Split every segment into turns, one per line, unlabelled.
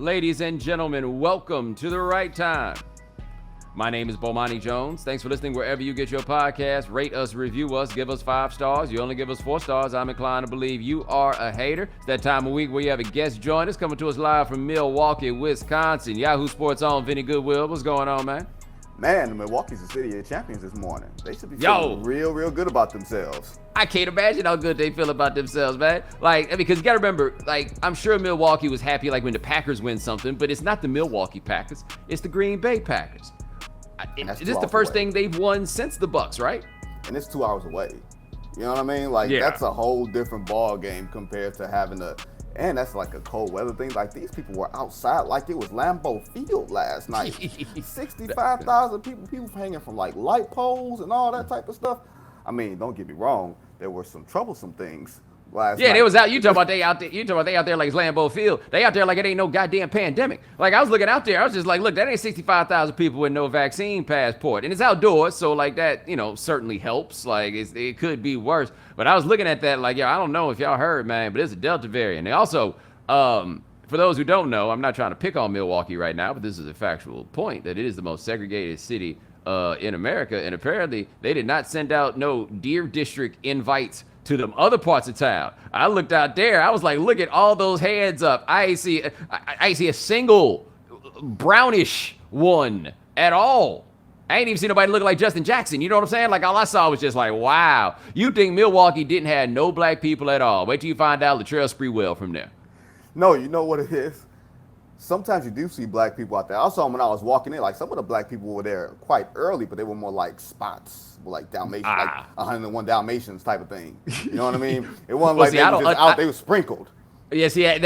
Ladies and gentlemen, welcome to the right time. My name is Bomani Jones. Thanks for listening wherever you get your podcast. Rate us, review us, give us 5 stars. You only give us 4 stars. I'm inclined to believe you are a hater. It's that time of week where you have a guest join us, coming to us live from Milwaukee, Wisconsin. Yahoo Sports on Vinnie Goodwill. What's going on, man?
Man, Milwaukee's the city of champions this morning. They should be feeling real good about themselves.
I can't imagine how good they feel about themselves, man. Because you got to remember, I'm sure Milwaukee was happy, when the Packers win something, but it's not the Milwaukee Packers. It's the Green Bay Packers. This is the first thing they've won since the Bucks, right?
And it's 2 hours away. You know what I mean? That's a whole different ball game compared to having and that's like a cold weather thing. These people were outside like it was Lambeau Field last night. 65,000 people hanging from light poles and all that type of stuff. I mean, don't get me wrong, there were some troublesome things last night.
Yeah, they was out. You talking about they out there like it's Lambeau Field. They out there like it ain't no goddamn pandemic. I was looking out there, I was just like, look, that ain't 65,000 people with no vaccine passport. And it's outdoors, so that, certainly helps. It could be worse. But I was looking at that I don't know if y'all heard, man, but it's a Delta variant. They also, for those who don't know, I'm not trying to pick on Milwaukee right now, but this is a factual point, that it is the most segregated city in America. And apparently they did not send out no Deer District invites to them other parts of town. I looked out there. I was like, look at all those hands up. I see a single brownish one at all. I ain't even seen nobody looking like Justin Jackson. You know what I'm saying? All I saw was just wow. You think Milwaukee didn't have no black people at all. Wait till you find out Latrell Sprewell from there.
No, you know what it is? Sometimes you do see black people out there. I saw them when I was walking in. Some of the black people were there quite early, but they were more like spots, Dalmatians, 101 Dalmatians type of thing. You know what I mean? It wasn't they were just out. They were sprinkled.
Yeah, see, I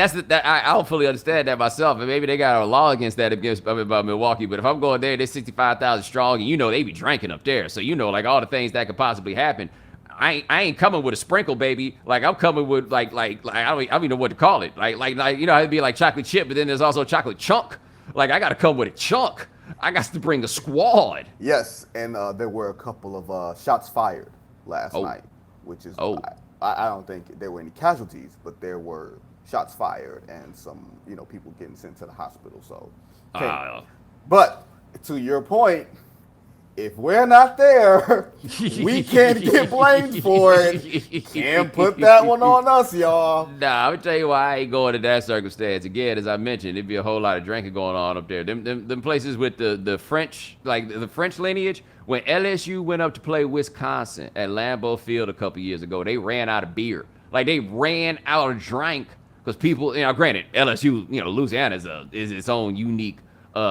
don't fully understand that myself, and maybe they got a law against that about Milwaukee. But if I'm going there, they're 65,000 strong, and they be drinking up there, so all the things that could possibly happen. I ain't coming with a sprinkle, baby. I'm coming with I don't even know what to call it. It'd be like chocolate chip, but then there's also chocolate chunk. I gotta come with a chunk. I got to bring a squad.
Yes, and there were a couple of shots fired last night, which is I don't think there were any casualties, but there were shots fired and some people getting sent to the hospital. So, but to your point, if we're not there, we can't get blamed for it. Can't put that one on us, y'all.
Nah, I'm gonna tell you why I ain't going to that circumstance. Again, as I mentioned, it'd be a whole lot of drinking going on up there. Them places with the French, the French lineage. When LSU went up to play Wisconsin at Lambeau Field a couple years ago, they ran out of beer. They ran out of drink because people, granted, LSU, Louisiana is its own unique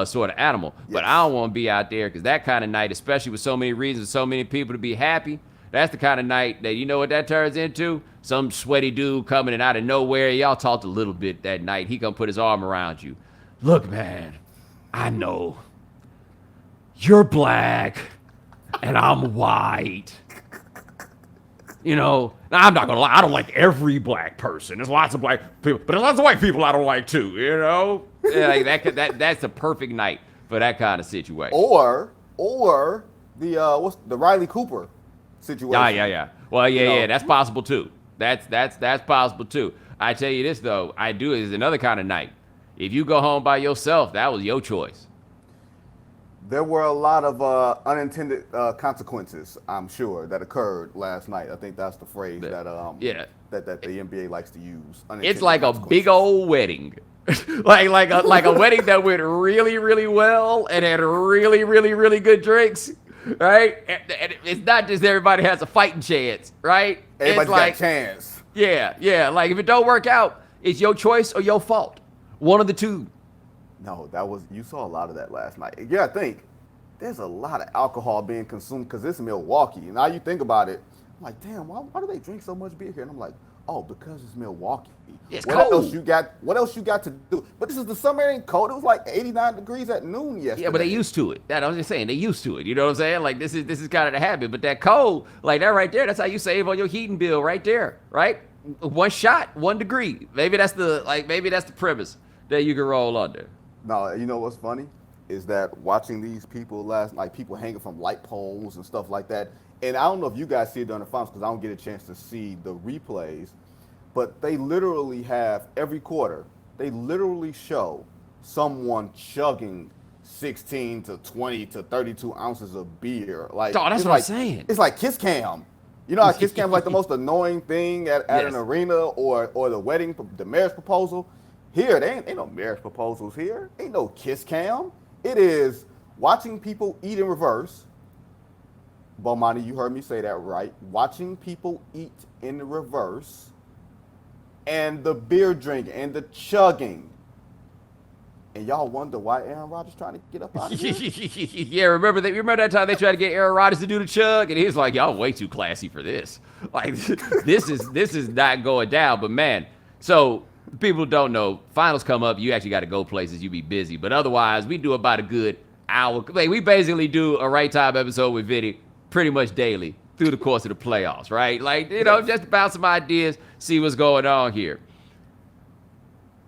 sort of animal. Yes. But I don't want to be out there because that kind of night, especially with so many reasons, so many people to be happy, that's the kind of night that, you know what that turns into? Some sweaty dude coming in out of nowhere. Y'all talked a little bit that night. He come put his arm around you. Look, man, I know you're black and I'm white. Now I'm not gonna lie, I don't like every black person. There's lots of black people, but there's lots of white people I don't like too, Yeah, that's a perfect night for that kind of situation.
Or the Riley Cooper situation.
Yeah. Well, yeah, that's possible too. That's possible too. I tell you this though, is another kind of night. If you go home by yourself, that was your choice.
There were a lot of unintended consequences, I'm sure, that occurred last night. I think that's the phrase that the NBA likes to use.
It's like a big old wedding. like a wedding that went really, really well and had really, really, really good drinks, right? And it's not just everybody has a fighting chance, right?
Everybody's got a chance.
Yeah. If it don't work out, it's your choice or your fault. One of the two.
No, you saw a lot of that last night. Yeah, I think there's a lot of alcohol being consumed because it's Milwaukee. And now you think about it, I'm like, damn, why do they drink so much beer here? And I'm like, oh, because it's Milwaukee.
It's
what
cold.
What else you got to do? But this is the summer, it ain't cold. It was 89 degrees at noon yesterday.
Yeah, but they used to it. I was just saying, they used to it. You know what I'm saying? This is kind of the habit. But that cold, that right there, that's how you save on your heating bill right there, right? One shot, 1 degree. Maybe that's the premise that you can roll under.
No, you know what's funny is that watching these people last night, people hanging from light poles and stuff like that. And I don't know if you guys see it during the finals because I don't get a chance to see the replays, but they literally have every quarter, they literally show someone chugging 16 to 20 to 32 ounces of beer. Like,
Oh, that's what I'm saying.
It's like Kiss Cam. You know how Kiss Cam's like the most annoying thing at an arena or the wedding, the marriage proposal? Here, there ain't no marriage proposals here. Ain't no Kiss Cam. It is watching people eat in reverse. Bomani, you heard me say that right. Watching people eat in reverse. And the beer drinking and the chugging. And y'all wonder why Aaron Rodgers trying to get up out of here?
Yeah, remember that time they tried to get Aaron Rodgers to do the chug, and he was like, "Y'all way too classy for this. Like, this is not going down." But man, so people don't know, finals come up, you actually got to go places, you be busy. But otherwise, we do about a good hour. Like, we basically do a right time episode with Vinnie pretty much daily through the course of the playoffs, right? Like, just bounce some ideas, see what's going on here.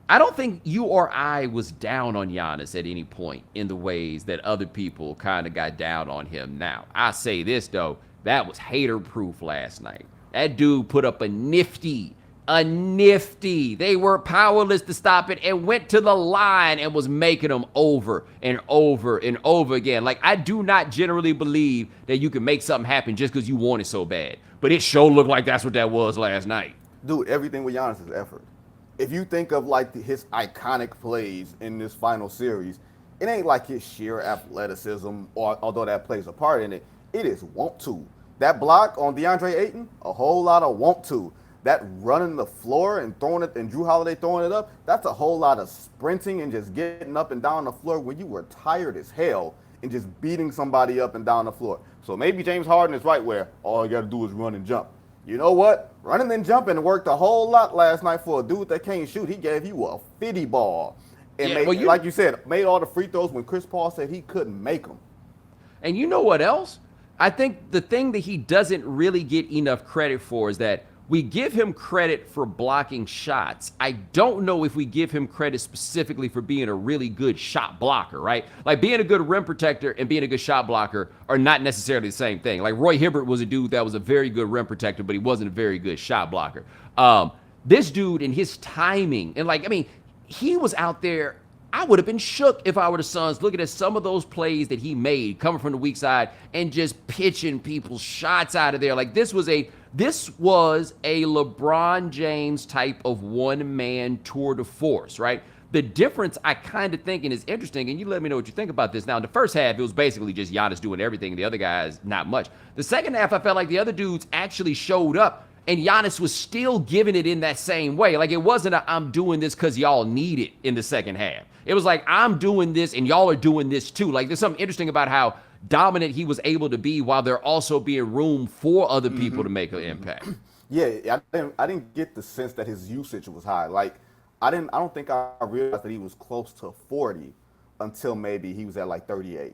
I don't think you or I was down on Giannis at any point in the ways that other people kind of got down on him now. I say this, though, that was hater-proof last night. That dude put up a nifty. They were powerless to stop it and went to the line and was making them over and over and over again. Like, I do not generally believe that you can make something happen just because you want it so bad. But it sure looked like that's what that was last night.
Dude, everything with Giannis is effort. If you think of like his iconic plays in this final series, it ain't like his sheer athleticism, or although that plays a part in it, it is want to. That block on DeAndre Ayton, a whole lot of want to. That running the floor and throwing it, and Drew Holiday throwing it up, that's a whole lot of sprinting and just getting up and down the floor when you were tired as hell and just beating somebody up and down the floor. So maybe James Harden is right where all you got to do is run and jump. You know what? Running and jumping worked a whole lot last night for a dude that can't shoot. He gave you a 50 ball. And like you said, made all the free throws when Chris Paul said he couldn't make them.
And you know what else? I think the thing that he doesn't really get enough credit for is that we give him credit for blocking shots. I don't know if we give him credit specifically for being a really good shot blocker, right? Like, being a good rim protector and being a good shot blocker are not necessarily the same thing. Like, Roy Hibbert was a dude that was a very good rim protector, but he wasn't a very good shot blocker. This dude and his timing, and he was out there. I would have been shook if I were the Suns looking at some of those plays that he made coming from the weak side and just pitching people's shots out of there. Like, this was a LeBron James type of one-man tour de force, right? The difference I kind of think, and is interesting, and you let me know what you think about this. Now, in the first half, it was basically just Giannis doing everything, and the other guys, not much. The second half, I felt like the other dudes actually showed up, and Giannis was still giving it in that same way. Like, it wasn't I'm doing this because y'all need it in the second half. It was like, I'm doing this, and y'all are doing this too. Like, there's something interesting about how dominant he was able to be while there also being room for other people to make an impact.
Yeah, I didn't get the sense that his usage was high. Like, I don't think I realized that he was close to 40 until maybe he was at like 38.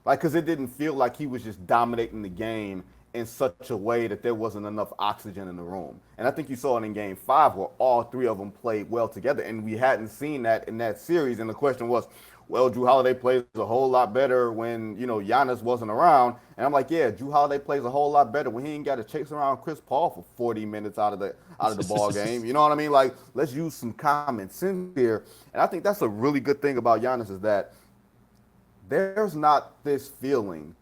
Like, because it didn't feel like he was just dominating the game in such a way that there wasn't enough oxygen in the room. And I think you saw it in Game 5 where all three of them played well together, and we hadn't seen that in that series. And the question was, well, Drew Holiday plays a whole lot better when, Giannis wasn't around. And I'm like, yeah, Drew Holiday plays a whole lot better when he ain't got to chase around Chris Paul for 40 minutes out of the ball game. You know what I mean? Like, let's use some common sense here. And I think that's a really good thing about Giannis is that there's not this feeling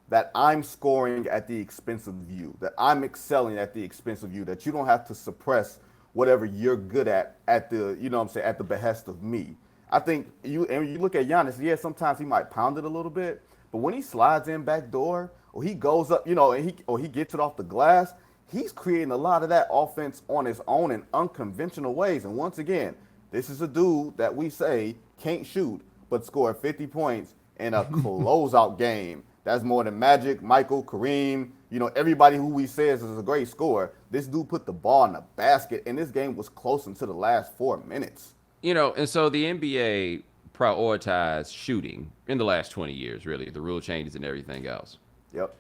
that I'm scoring at the expense of you, that I'm excelling at the expense of you, that you don't have to suppress whatever you're good at the, at the behest of me. I think you look at Giannis, yeah, sometimes he might pound it a little bit, but when he slides in back door or he goes up, and he gets it off the glass, he's creating a lot of that offense on his own in unconventional ways. And once again, this is a dude that we say can't shoot, but scored 50 points in a closeout game. That's more than Magic, Michael, Kareem, everybody who we say is a great scorer. This dude put the ball in the basket, and this game was close into the last 4 minutes.
And so the NBA prioritized shooting in the last 20 years, really, the rule changes and everything else.
Yep.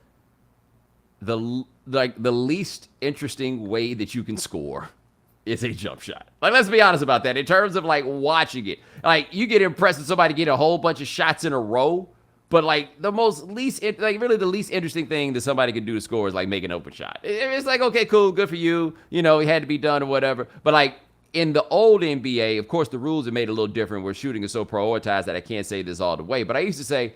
The least interesting way that you can score is a jump shot. Like, let's be honest about that. In terms of, watching it. Like, you get impressed with somebody get a whole bunch of shots in a row, but, the least interesting thing that somebody can do to score is, make an open shot. It's like, okay, cool, good for you. It had to be done or whatever. But, in the old NBA, of course, the rules are made a little different where shooting is so prioritized that I can't say this all the way. But I used to say,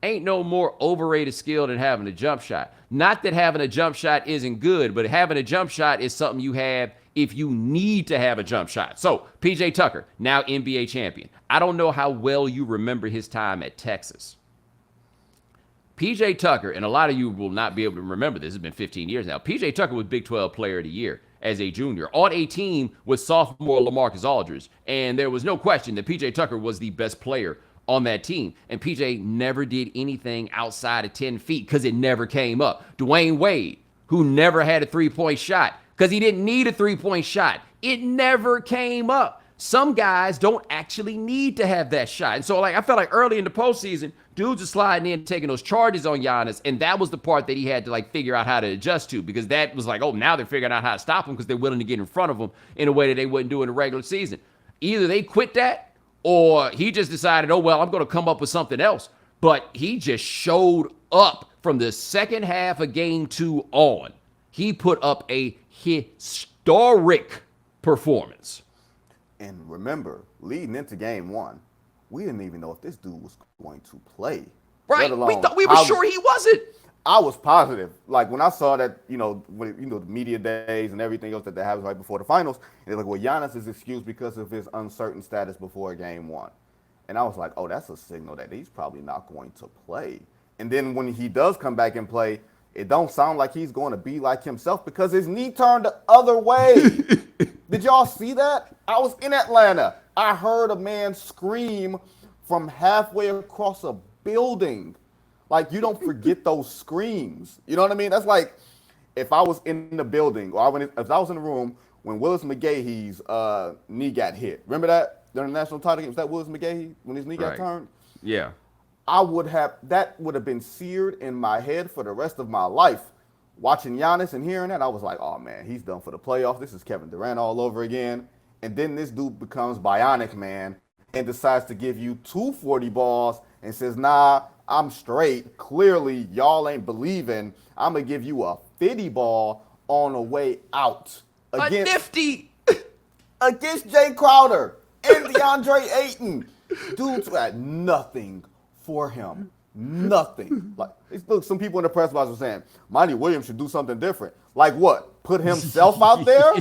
ain't no more overrated skill than having a jump shot. Not that having a jump shot isn't good, but having a jump shot is something you have if you need to have a jump shot. So, PJ Tucker, now NBA champion. I don't know how well you remember his time at Texas. PJ Tucker, and a lot of you will not be able to remember this, it's been 15 years now. PJ Tucker was Big 12 Player of the Year as a junior on a team with sophomore LaMarcus Aldridge. And there was no question that PJ Tucker was the best player on that team. And PJ never did anything outside of 10 feet because it never came up. Dwayne Wade, who never had a three-point shot because he didn't need a three-point shot. It never came up. Some guys don't actually need to have that shot. And so, I felt like early in the postseason, dudes are sliding in, taking those charges on Giannis, and that was the part that he had to, figure out how to adjust to, because that was now they're figuring out how to stop him because they're willing to get in front of him in a way that they wouldn't do in the regular season. Either they quit that, or he just decided, I'm going to come up with something else. But he just showed up from the second half of Game 2 on. He put up a historic performance.
And remember, leading into Game 1, we didn't even know if this dude was going to play.
Right. We were sure he wasn't.
I was positive. When I saw that, the media days and everything else that happens right before the finals, they're like, well, Giannis is excused because of his uncertain status before Game 1. And I was like, oh, that's a signal that he's probably not going to play. And then when he does come back and play, it don't sound like he's going to be like himself because his knee turned the other way. Did y'all see that? I was in Atlanta. I heard a man scream from halfway across a building. You don't forget those screams. You know what I mean? That's like if I was in the building or if I was in the room when Willis McGahee's knee got hit. Remember that during the national title game? Was that Willis McGahee when his knee got turned?
Yeah.
That would have been seared in my head for the rest of my life. Watching Giannis and hearing that, I was like, oh, man, he's done for the playoffs. This is Kevin Durant all over again. And then this dude becomes bionic, man, and decides to give you 240 balls and says, nah, I'm straight. Clearly, y'all ain't believing. I'm going to give you a 50 ball on the way out.
A nifty!
Against Jay Crowder and DeAndre Ayton. Dudes had nothing for him. Nothing. Look, some people in the press box were saying, Monty Williams should do something different. Like what? Put himself out there?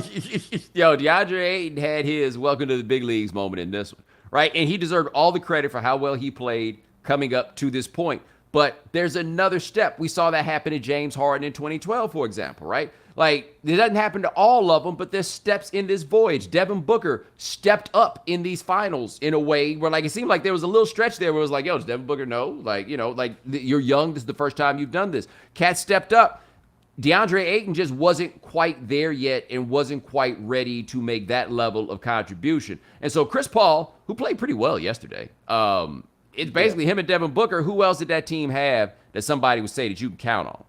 Yo, DeAndre Ayton had his welcome to the big leagues moment in this one, right? And he deserved all the credit for how well he played coming up to this point. But there's another step. We saw that happen to James Harden in 2012, for example, right? It doesn't happen to all of them, but there's steps in this voyage. Devin Booker stepped up in these finals in a way where, it seemed like there was a little stretch there where it was yo, does Devin Booker know? You're young. This is the first time you've done this. Cat stepped up. DeAndre Ayton just wasn't quite there yet and wasn't quite ready to make that level of contribution. And so Chris Paul, who played pretty well yesterday, it's basically him and Devin Booker. Who else did that team have that somebody would say that you can count on?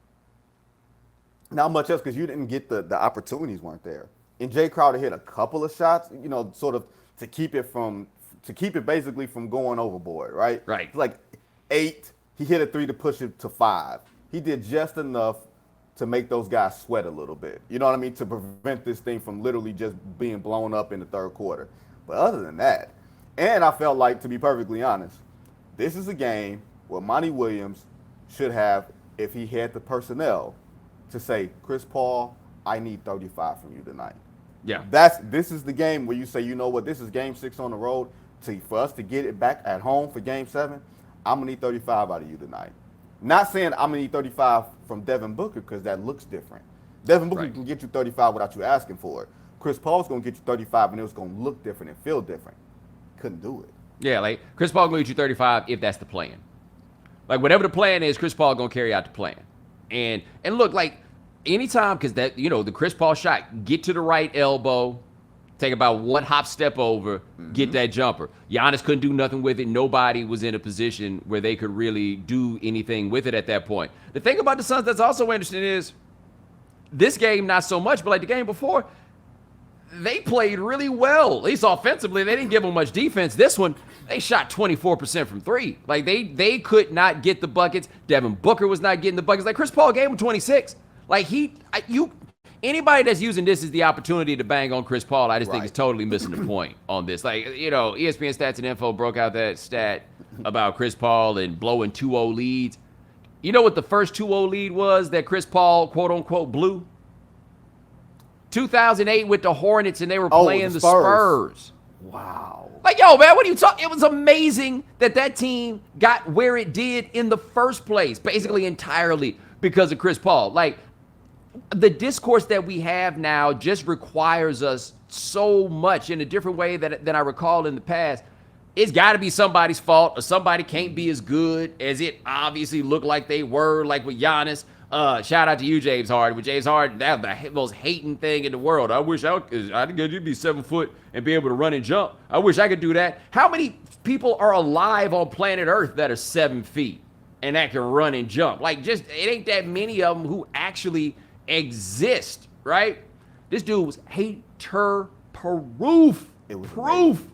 Not much else because you didn't get the opportunities weren't there. And Jay Crowder hit a couple of shots, sort of to keep it basically from going overboard, right?
Right.
8, he hit a 3 to push it to 5. He did just enough to make those guys sweat a little bit. You know what I mean? To prevent this thing from literally just being blown up in the third quarter. But other than that, and I felt like, to be perfectly honest, this is a game where Monty Williams should have, if he had the personnel, to say, Chris Paul, I need 35 from you tonight.
Yeah.
This is the game where you say, you know what, this is Game 6 on the road. For us to get it back at home for Game 7, I'm going to need 35 out of you tonight. Not saying I'm going to need 35 from Devin Booker because that looks different. Devin Booker can get you 35 without you asking for it. Chris Paul's going to get you 35 and it was going to look different and feel different. Couldn't do it.
Yeah, Chris Paul going to get you 35 if that's the plan. Whatever the plan is, Chris Paul going to carry out the plan. And look, anytime, because the Chris Paul shot, get to the right elbow, take about one hop step over, get that jumper. Giannis couldn't do nothing with it. Nobody was in a position where they could really do anything with it at that point. The thing about the Suns that's also interesting is this game, not so much, but the game before, they played really well, at least offensively. They didn't give them much defense. This one, they shot 24% from 3. They could not get the buckets. Devin Booker was not getting the buckets. Chris Paul gave him 26. Anybody that's using this as the opportunity to bang on Chris Paul, I just think is
Right.
totally missing the point on this. Like, ESPN Stats and Info broke out that stat about Chris Paul and blowing 2-0 leads. You know what the first 2-0 lead was that Chris Paul, quote unquote, blew? 2008 with the Hornets, and they were playing the Spurs.
Wow.
Like, yo, man, what are you talking? It was amazing that team got where it did in the first place, basically entirely because of Chris Paul. Like, the discourse that we have now just requires us so much in a different way than I recall in the past. It's got to be somebody's fault, or somebody can't be as good as it obviously looked like they were, like with Giannis. Shout out to you, James Harden. With James Harden, that's the most hating thing in the world. I wish I could be 7 foot and be able to run and jump. I wish I could do that. How many people are alive on planet Earth that are 7 feet and that can run and jump? Like, just, it ain't that many of them who actually exist, right? This dude was hater-proof.
It was
proof.
Amazing.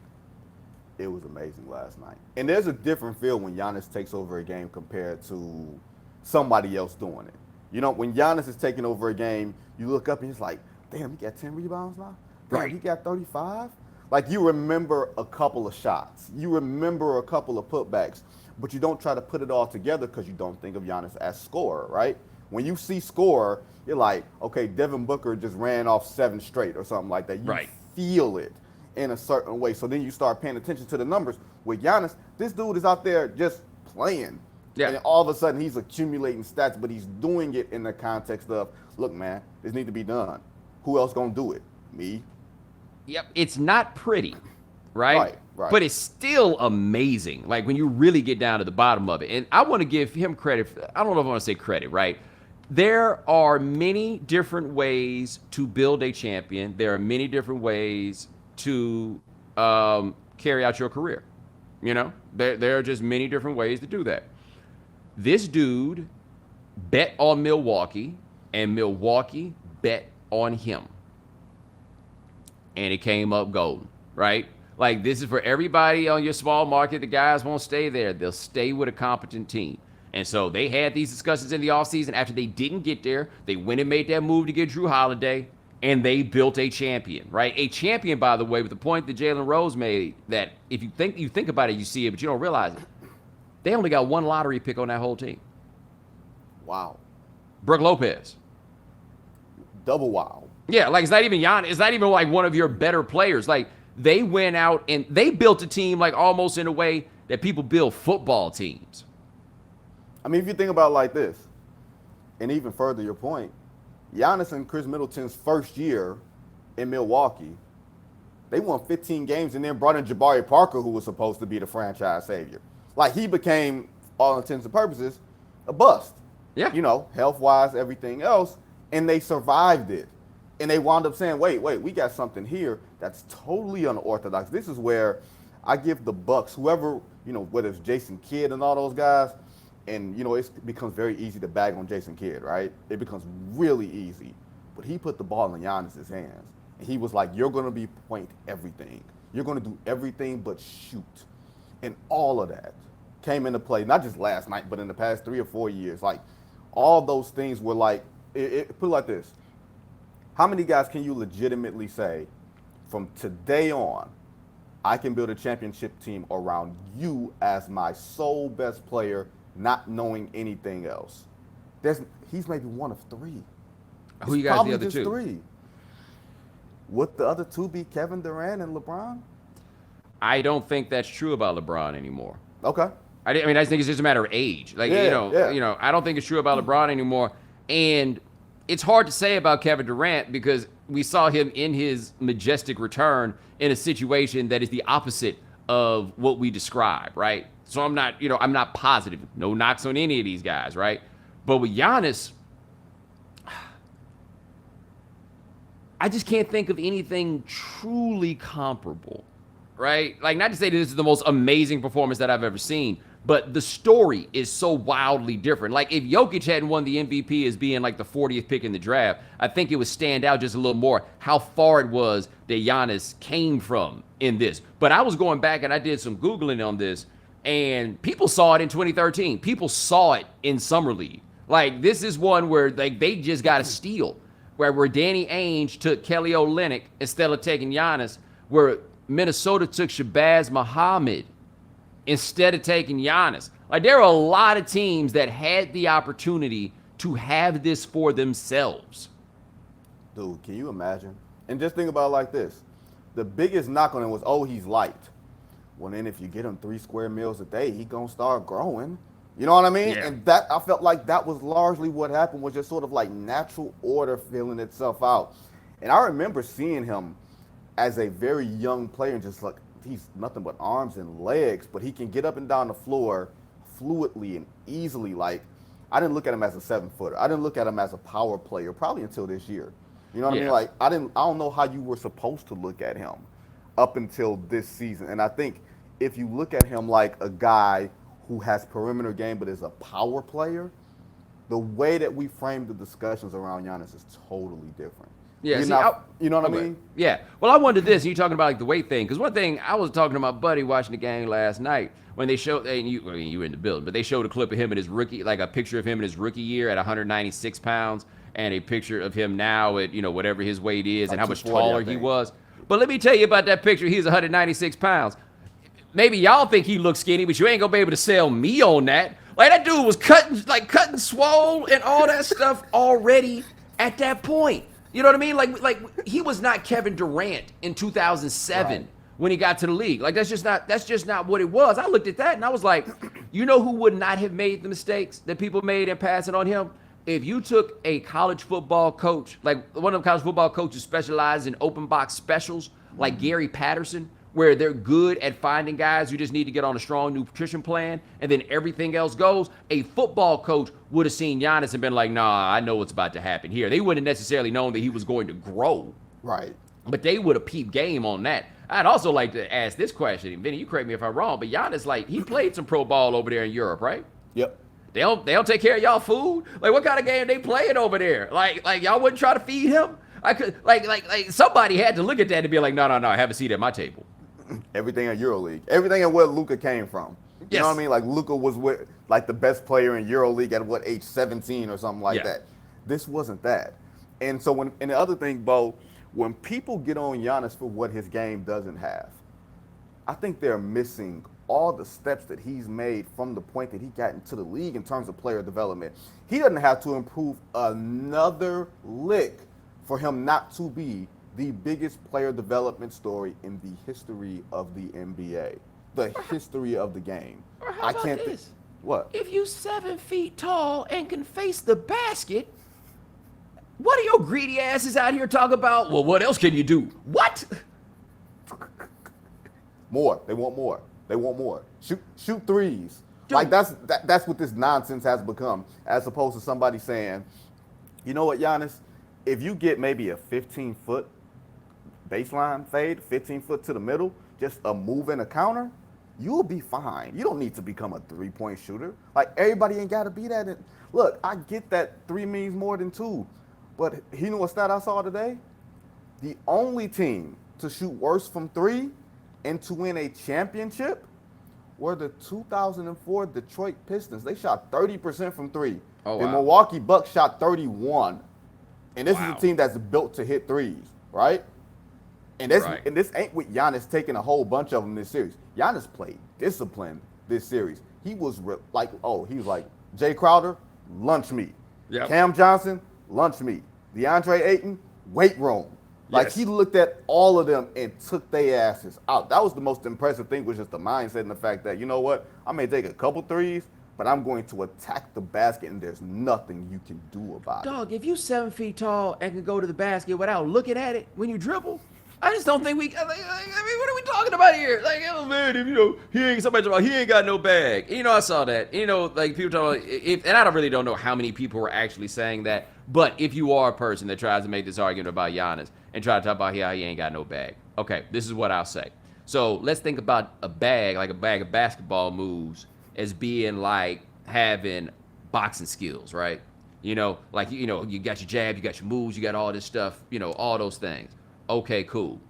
It was amazing last night. And there's a different feel when Giannis takes over a game compared to somebody else doing it. You know, when Giannis is taking over a game, you look up and it's like, damn, he got 10 rebounds now? Damn,
Right.
he got 35? Like, you remember a couple of shots. You remember a couple of putbacks, but you don't try to put it all together because you don't think of Giannis as scorer, right? When you see scorer, you're like, okay, Devin Booker just ran off 7 straight or something like that. You
Right.
feel it in a certain way. So then you start paying attention to the numbers. With Giannis, this dude is out there just playing.
Yeah.
And all of a sudden he's accumulating stats, but he's doing it in the context of, look, man, this needs to be done. Who else gonna do it? Me.
Yep, it's not pretty, right?
Right.
But it's still amazing. Like, when you really get down to the bottom of it. And I want to give him credit. I don't know if I want to say credit, right? There are many different ways to build a champion. There are many different ways to carry out your career. You know, there are just many different ways to do that. This dude bet on Milwaukee, and Milwaukee bet on him. And it came up golden, right? Like, this is for everybody on your small market. The guys won't stay there. They'll stay with a competent team. And so they had these discussions in the offseason. After they didn't get there, they went and made that move to get Drew Holiday, and they built a champion, right? A champion, by the way, with the point that Jalen Rose made, that if you think about it, you see it, but you don't realize it. They only got 1 lottery pick on that whole team.
Wow.
Brook Lopez.
Double wow.
Yeah, like, it's not even Giannis. It's not even like one of your better players. Like, they went out and they built a team like almost in a way that people build football teams.
I mean, if you think about it like this, and even further your point, Giannis and Chris Middleton's first year in Milwaukee, they won 15 games and then brought in Jabari Parker, who was supposed to be the franchise savior. Like, he became, all intents and purposes, a bust.
Yeah.
You know, health-wise, everything else, and they survived it. And they wound up saying, wait, we got something here that's totally unorthodox. This is where I give the Bucks, whoever, you know, whether it's Jason Kidd and all those guys, and, you know, it becomes very easy to bag on Jason Kidd, right? It becomes really easy. But he put the ball in Giannis' hands. And he was like, you're going to be point everything. You're going to do everything but shoot. And all of that came into play, not just last night, but in the past 3 or 4 years. Like, all those things were like, put it like this. How many guys can you legitimately say, from today on, I can build a championship team around you as my sole best player, not knowing anything else? He's maybe one of 3.
Who you got the other 2?
3. Would the other 2 be Kevin Durant and LeBron?
I don't think that's true about LeBron anymore.
Okay.
I mean, I think it's just a matter of age. Like,
Yeah,
you know,
yeah.
I don't think it's true about LeBron anymore. And it's hard to say about Kevin Durant because we saw him in his majestic return in a situation that is the opposite of what we describe, right? So I'm not positive. No knocks on any of these guys, right? But with Giannis, I just can't think of anything truly comparable, right? Like, not to say that this is the most amazing performance that I've ever seen, but the story is so wildly different. Like, if Jokic hadn't won the MVP as being like the 40th pick in the draft, I think it would stand out just a little more how far it was that Giannis came from in this. But I was going back and I did some Googling on this, and people saw it in 2013. People saw it in Summer League. Like, this is one where, like, they just got to steal. where Danny Ainge took Kelly Olynyk instead of taking Giannis, where Minnesota took Shabazz Muhammad instead of taking Giannis. Like, there are a lot of teams that had the opportunity to have this for themselves.
Dude, can you imagine? And just think about it like this. The biggest knock on him was, oh, he's light. Well, then if you get him 3 square meals a day, he going to start growing. You know what I mean?
Yeah.
And that, I felt like that was largely what happened, was just sort of like natural order filling itself out. And I remember seeing him as a very young player and just like, he's nothing but arms and legs, but he can get up and down the floor fluidly and easily. Like, I didn't look at him as a 7-footer. I didn't look at him as a power player probably until this year. You know what I mean? Like, I don't know how you were supposed to look at him up until this season. And I think if you look at him like a guy who has perimeter game but is a power player, the way that we frame the discussions around Giannis is totally different.
Yeah,
you know what I mean?
Yeah. Well, I wondered this, and you're talking about like the weight thing, because one thing, I was talking to my buddy watching the game last night when they showed, and you were in the building, but they showed a clip of him in his rookie, like a picture of him in his rookie year at 196 pounds, and a picture of him now at, whatever his weight is, like, and how much taller he was. But let me tell you about that picture. He's 196 pounds. Maybe y'all think he looks skinny, but you ain't gonna be able to sell me on that. Like, that dude was cutting swole and all that stuff already at that point. You know what I mean? Like he was not Kevin Durant in 2007 when he got to the league. Like, that's just not what it was. I looked at that and I was like, you know who would not have made the mistakes that people made in passing on him? If you took a college football coach, like one of the college football coaches specialized in open box specials, like Gary Patterson, where they're good at finding guys who just need to get on a strong nutrition plan, and then everything else goes. A football coach would have seen Giannis and been like, nah, I know what's about to happen here. They wouldn't have necessarily known that he was going to grow.
Right.
But they would have peeped game on that. I'd also like to ask this question, and Vinny, you correct me if I'm wrong, but Giannis, like, he played some pro ball over there in Europe, right?
Yep.
They don't take care of y'all food? Like, what kind of game they playing over there? Like y'all wouldn't try to feed him? I could, like somebody had to look at that and be like, no, have a seat at my table.
Everything in EuroLeague. Everything in where Luka came from. You know what I mean? Like, Luka was with, like, the best player in EuroLeague at age 17 or something like that. This wasn't that. And so and the other thing, Bo, when people get on Giannis for what his game doesn't have, I think they're missing all the steps that he's made from the point that he got into the league in terms of player development. He doesn't have to improve another lick for him not to be the biggest player development story in the history of the NBA, the history of the game.
Or how about this?
What?
If you 7 feet tall and can face the basket, what are your greedy asses out here talking about? Well, what else can you do? What?
More. They want more. They want more. Shoot threes.
Dude.
Like, that's what this nonsense has become, as opposed to somebody saying, you know what, Giannis, if you get maybe a 15-foot baseline fade, 15-foot to the middle, just a move and a counter, you'll be fine. You don't need to become a 3-point shooter. Like, everybody ain't got to be that. Look, I get that 3 means more than 2, but you know what stat I saw today? The only team to shoot worse from 3 and to win a championship were the 2004 Detroit Pistons. They shot 30% from 3.
Oh,
the
wow.
Milwaukee Bucks shot 31. And this is a team that's built to hit threes, right? And this ain't with Giannis taking a whole bunch of them this series. Giannis played disciplined this series. He was like Jay Crowder, lunch meat.
Yep.
Cam Johnson, lunch meat. DeAndre Ayton, weight room. Like,
Yes.
he looked at all of them and took their asses out. That was the most impressive thing, was just the mindset and the fact that, you know what, I may take a couple threes, but I'm going to attack the basket, and there's nothing you can do about it.
Dog, if you 7 feet tall and can go to the basket without looking at it when you dribble, I just don't think what are we talking about here? Like, oh man, if he ain't got no bag. I saw that. Like, people talking about, and I don't know how many people were actually saying that, but if you are a person that tries to make this argument about Giannis and try to talk about how he ain't got no bag, okay, this is what I'll say. So let's think about a bag, like a bag of basketball moves, as being like having boxing skills, right? You got your jab, you got your moves, you got all this stuff, all those things. Okay, cool.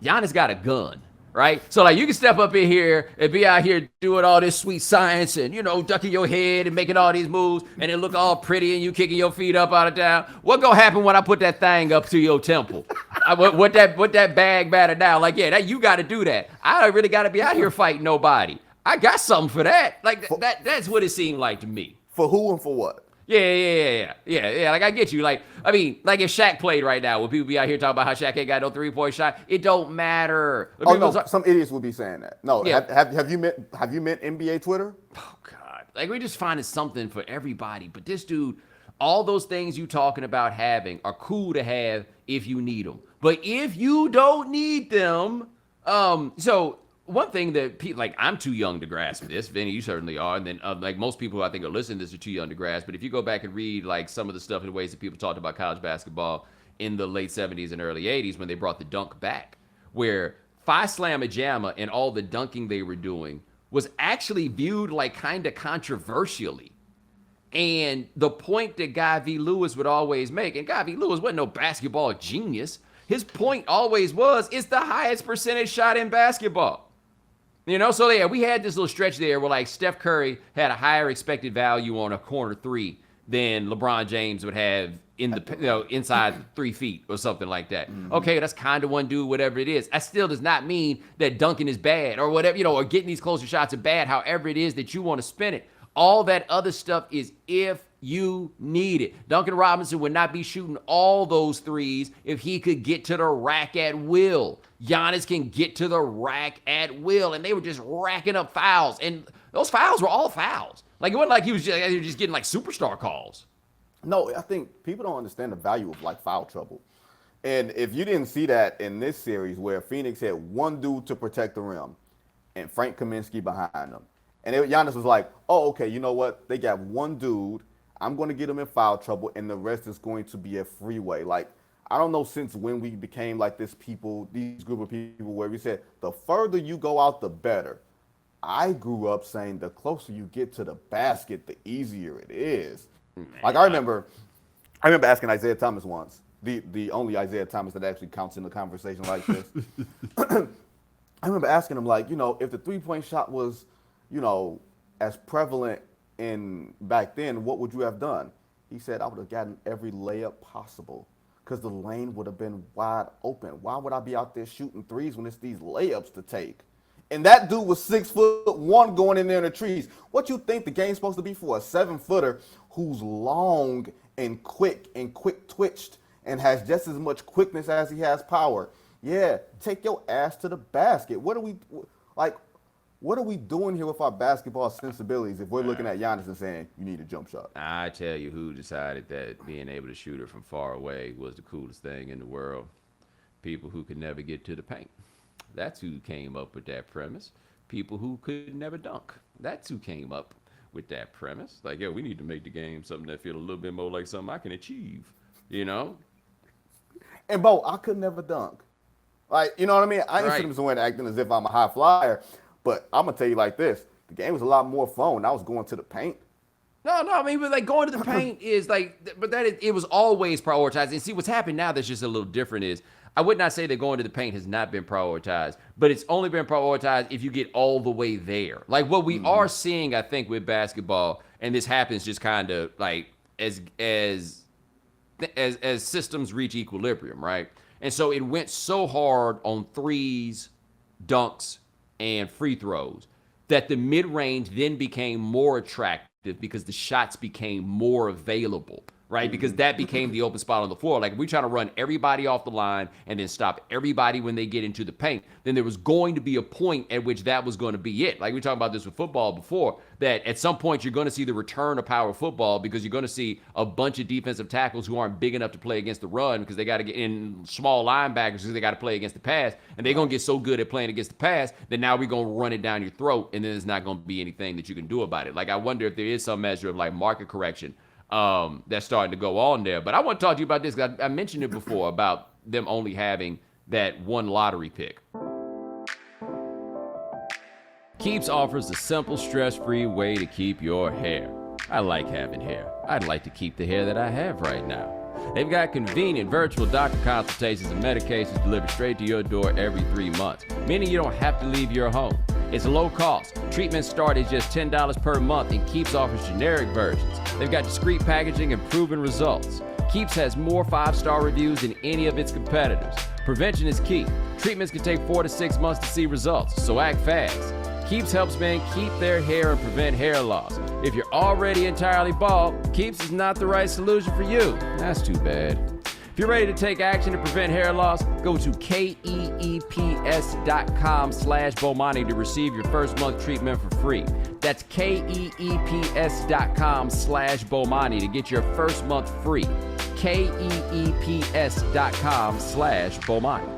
Giannis got a gun. right? So like you can step up in here and be out here doing all this sweet science and ducking your head and making all these moves and it look all pretty and you kicking your feet up out of down. What gonna happen when I put that thing up to your temple? What that bag batter down? Like you got to do that. I don't really got to be out here fighting nobody. I got something for that. Like that's what it seemed like to me.
For who and for what?
Yeah. Like I get you. Like I mean, like if Shaq played right now, would people be out here talking about how Shaq ain't got no 3-point shot? It don't matter.
Oh no, some idiots would be saying that. No, yeah. Have you met NBA Twitter?
Oh God, like we just finding something for everybody. But this dude, all those things you talking about having are cool to have if you need them. But if you don't need them, so. One thing that people, like, I'm too young to grasp this. Vinny, you certainly are. And then, like, most people I think are listening to this are too young to grasp. But if you go back and read, like, some of the stuff and the ways that people talked about college basketball in the late 70s and early 80s when they brought the dunk back, where Phi Slamma Jamma and all the dunking they were doing was actually viewed, like, kind of controversially. And the point that Guy V. Lewis would always make, and Guy V. Lewis wasn't no basketball genius. His point always was, it's the highest percentage shot in basketball. So yeah, we had this little stretch there where like Steph Curry had a higher expected value on a corner three than LeBron James would have in the inside 3 feet or something like that. Mm-hmm. Okay, that's kind of one dude, whatever it is. That still does not mean that dunking is bad or whatever, or getting these closer shots are bad, however it is that you want to spin it. All that other stuff is if you need it. Duncan Robinson would not be shooting all those threes if he could get to the rack at will. Giannis can get to the rack at will, and they were just racking up fouls, and those fouls were all fouls. Like, it wasn't like he was just getting, like, superstar calls.
No, I think people don't understand the value of, like, foul trouble. And if you didn't see that in this series where Phoenix had one dude to protect the rim and Frank Kaminsky behind them, and Giannis was like, oh, okay, you know what? They got one dude. I'm going to get him in foul trouble, and the rest is going to be a freeway. Like, I don't know since when we became like these group of people where we said, the further you go out, the better. I grew up saying the closer you get to the basket, the easier it is. Like, I remember asking Isaiah Thomas once, the only Isaiah Thomas that actually counts in a conversation like this. I remember asking him, like, if the three-point shot was, as prevalent in back then, what would you have done? He said, I would have gotten every layup possible because the lane would have been wide open. Why would I be out there shooting threes when it's these layups to take? And that dude was 6'1" going in there in the trees. What you think the game's supposed to be for a 7-footer who's long and quick twitched and has just as much quickness as he has power? Yeah, take your ass to the basket. What are we doing here with our basketball sensibilities if we're looking at Giannis and saying, you need a jump shot?
I tell you who decided that being able to shoot it from far away was the coolest thing in the world. People who could never get to the paint. That's who came up with that premise. People who could never dunk. That's who came up with that premise. Like, we need to make the game something that feels a little bit more like something I can achieve, And,
Bo, I could never dunk. Like, you know what I mean? I ain't sitting somewhere acting as if I'm a high flyer. But I'm going to tell you like this. The game was a lot more fun when I was going to the paint.
No, I mean, but like going to the paint is like, but it was always prioritized. And see, what's happened now that's just a little different is, I would not say that going to the paint has not been prioritized, but it's only been prioritized if you get all the way there. Like what we are seeing, I think, with basketball, and this happens just kind of like as systems reach equilibrium, right? And so it went so hard on threes, dunks, and free throws that the mid-range then became more attractive because the shots became more available, right? Because that became the open spot on the floor. Like, if we try to run everybody off the line and then stop everybody when they get into the paint, then there was going to be a point at which that was going to be it. Like, we talked about this with football before, that at some point you're going to see the return of power football because you're going to see a bunch of defensive tackles who aren't big enough to play against the run because they got to get in small linebackers because they got to play against the pass, and they're going to get so good at playing against the pass that now we're going to run it down your throat, and then there's not going to be anything that you can do about it. Like, I wonder if there is some measure of, like, market correction that's starting to go on there. But I want to talk to you about this because I mentioned it before about them only having that one lottery pick. Keeps offers a simple, stress-free way to keep your hair. I like having hair. I'd like to keep the hair that I have right now. They've got convenient virtual doctor consultations and medications delivered straight to your door every 3 months, meaning you don't have to leave your home. It's low cost. Treatments start at just $10 per month, and Keeps offers generic versions. They've got discreet packaging and proven results. Keeps has more 5-star reviews than any of its competitors. Prevention is key. Treatments can take 4 to 6 months to see results, so act fast. Keeps helps men keep their hair and prevent hair loss. If you're already entirely bald, Keeps is not the right solution for you. That's too bad. If you're ready to take action to prevent hair loss, go to keeps.com/Bomani to receive your first month treatment for free. That's keeps.com/Bomani to get your first month free. keeps.com/Bomani.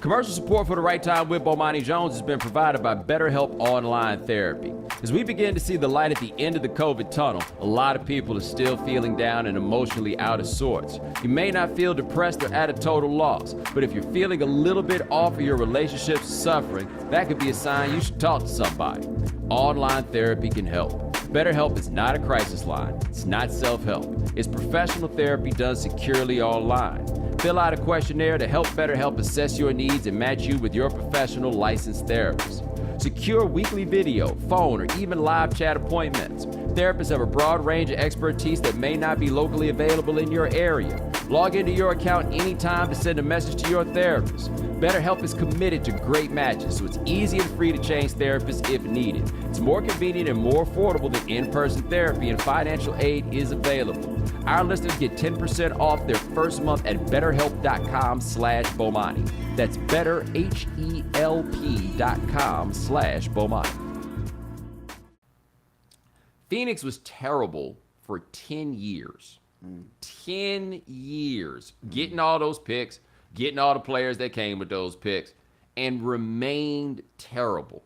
Commercial support for The Right Time with Bomani Jones has been provided by BetterHelp Online Therapy. As we begin to see the light at the end of the COVID tunnel, a lot of people are still feeling down and emotionally out of sorts. You may not feel depressed or at a total loss, but if you're feeling a little bit off or your relationship's suffering, that could be a sign you should talk to somebody. Online therapy can help. BetterHelp is not a crisis line. It's not self-help. It's professional therapy done securely online. Fill out a questionnaire to help BetterHelp assess your needs and match you with your professional licensed therapist. Secure weekly video, phone, or even live chat appointments. Therapists have a broad range of expertise that may not be locally available in your area. Log into your account anytime to send a message to your therapist. BetterHelp is committed to great matches, so it's easy and free to change therapists if needed. It's more convenient and more affordable than in-person therapy, and financial aid is available. Our listeners get 10% off their first month at betterhelp.com/Bomani. That's betterhelp.com/Bomani. Phoenix was terrible for 10 years. 10 years. Getting all those picks, getting all the players that came with those picks, and remained terrible.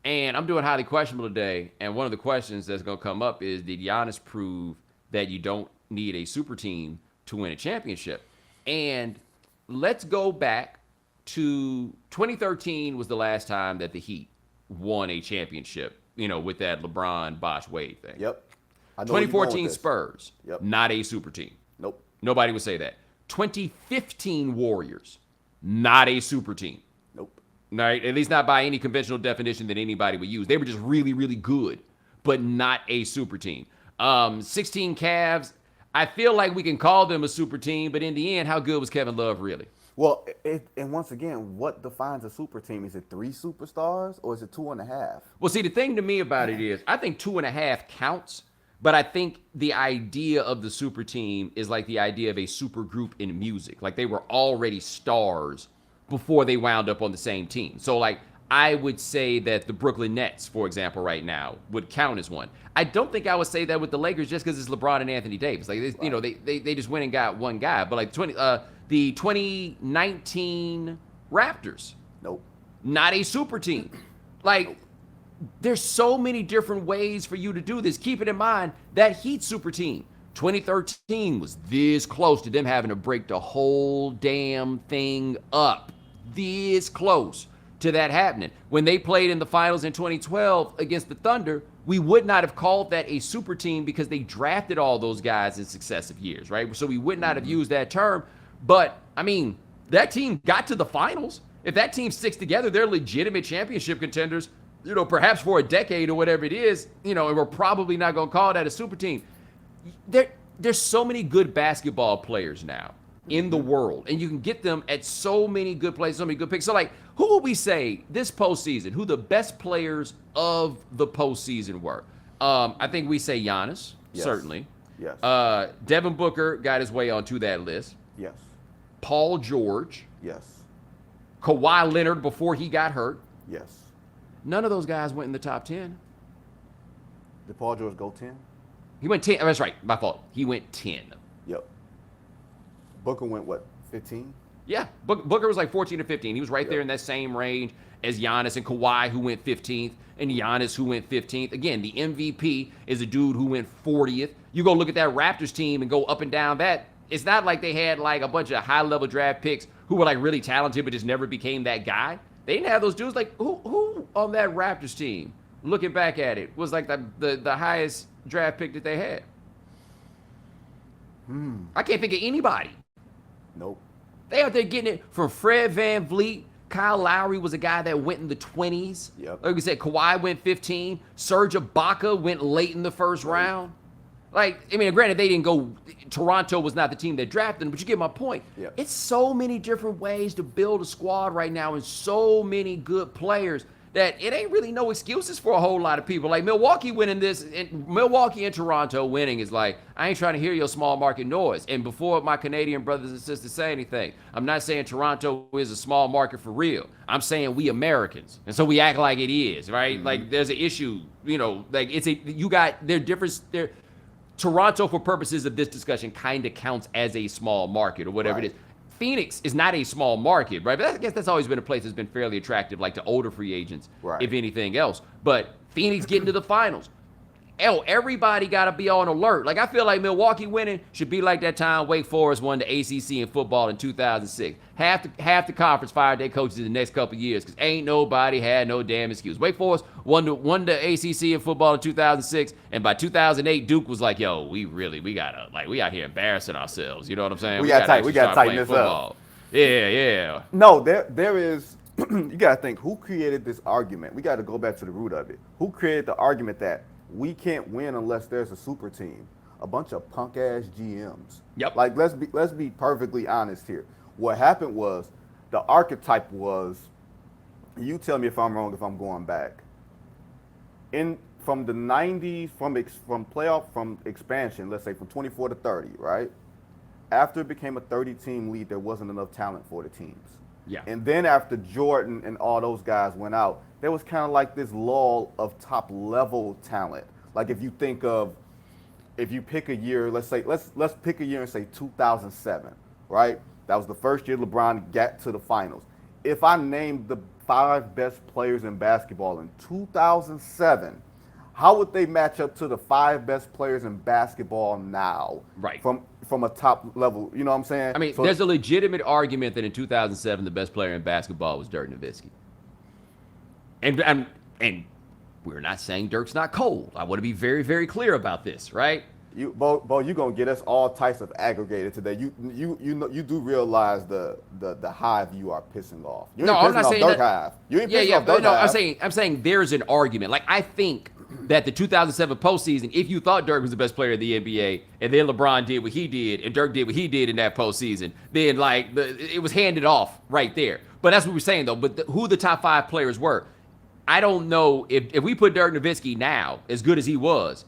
And I'm doing highly questionable today, and one of the questions that's going to come up is, did Giannis prove that you don't need a super team to win a championship? And let's go back to 2013 was the last time that the Heat won a championship, with that LeBron, Bosh, Wade thing.
Yep.
2014 Spurs,
Yep.
Not a super team.
Nope.
Nobody would say that. 2015 Warriors, not a super team.
Nope.
Right? At least not by any conventional definition that anybody would use. They were just really, really good, but not a super team. 16 Cavs, I feel like we can call them a super team, but in the end, how good was Kevin Love really?
Well, and once again, what defines a super team? Is it 3 superstars or is it 2.5?
Well, see, the thing to me about it is, I think 2.5 counts, but I think the idea of the super team is like the idea of a super group in music. Like they were already stars before they wound up on the same team. So like I would say that the Brooklyn Nets, for example, right now would count as one. I don't think I would say that with the Lakers just because it's LeBron and Anthony Davis. Like they just went and got one guy. But like the 2019 Raptors,
Nope.
not a super team. Like there's so many different ways for you to do this. Keep it in mind that Heat super team, 2013 was this close to them having to break the whole damn thing up. This close to that happening. When they played in the finals in 2012 against the Thunder, we would not have called that a super team because they drafted all those guys in successive years, right? So we would not have used that term. But, I mean, that team got to the finals. If that team sticks together, they're legitimate championship contenders, perhaps for a decade or whatever it is, and we're probably not going to call that a super team. There's so many good basketball players now in the world, and you can get them at so many good places, so many good picks. So, like, who would we say this postseason, who the best players of the postseason were? I think we say Giannis,
Yes.
certainly.
Yes.
Devin Booker got his way onto that list.
Yes.
Paul George.
Yes.
Kawhi Leonard before he got hurt.
Yes.
None of those guys went in the top 10.
Did Paul George go 10?
He went 10. Oh, that's right. My fault. He went 10.
Yep. Booker went, 15?
Yeah. Booker was like 14 or 15. He was right there in that same range as Giannis and Kawhi, who went 15th, and Giannis, who went 15th. Again, the MVP is a dude who went 40th. You go look at that Raptors team and go up and down that. It's not like they had like a bunch of high-level draft picks who were like really talented but just never became that guy. They didn't have those dudes. Like, who on that Raptors team looking back at it, was like the highest draft pick that they had. I can't think of anybody.
Nope.
They out there getting it from Fred VanVleet. Kyle Lowry was a guy that went in the 20s.
Yep.
Like we said, Kawhi went 15. Serge Ibaka went late in the first round. Like, I mean, granted, they didn't go. Toronto was not the team that drafted them, but you get my point.
Yep.
It's so many different ways to build a squad right now and so many good players that it ain't really no excuses for a whole lot of people. Like Milwaukee winning this, and Milwaukee and Toronto winning is like, I ain't trying to hear your small market noise. And before my Canadian brothers and sisters say anything, I'm not saying Toronto is a small market for real. I'm saying we Americans. And so we act like it is, right? Mm-hmm. Like there's an issue, like they're different. Toronto, for purposes of this discussion, kind of counts as a small market or whatever it is. Phoenix is not a small market, right? But I guess that's always been a place that's been fairly attractive, like to older free agents, if anything else. But Phoenix getting to the finals. Everybody got to be on alert. Like, I feel like Milwaukee winning should be like that time Wake Forest won the ACC in football in 2006. Half the conference fired their coaches in the next couple of years because ain't nobody had no damn excuse. Wake Forest won the ACC in football in 2006, and by 2008, Duke was like, yo, we out here embarrassing ourselves. You know what I'm saying?
We got to tighten this up.
Yeah.
No, there is, you got to think, who created this argument? We got to go back to the root of it. Who created the argument that we can't win unless there's a super team? A bunch of punk ass GMs.
Yep.
Like, let's be perfectly honest here. What happened was the archetype was, you tell me if I'm wrong if I'm going back. From the 90s, from expansion, let's say from 24 to 30, right? After it became a 30-team league, there wasn't enough talent for the teams.
Yeah.
And then after Jordan and all those guys went out, there was kind of like this lull of top level talent. Like if you pick a year, let's pick a year and say 2007, right? That was the first year LeBron got to the finals. If I named the 5 best players in basketball in 2007, how would they match up to the 5 best players in basketball now?
Right.
From a top level, you know what I'm saying?
I mean, there's a legitimate argument that in 2007, the best player in basketball was Dirk Nowitzki. And we're not saying Dirk's not cold. I want to be very, very clear about this, right?
Bo, you're gonna get us all types of aggregated today. You do realize the hive you are pissing off. You ain't
I'm not
off
saying
Dirk
that.
Hive. You ain't pissing off Dirk
no,
Hive.
I'm saying there's an argument. Like, I think that the 2007 postseason, if you thought Dirk was the best player in the NBA, and then LeBron did what he did, and Dirk did what he did in that postseason, then it was handed off right there. But that's what we're saying though. But who the top 5 players were, I don't know if we put Dirk Nowitzki now, as good as he was,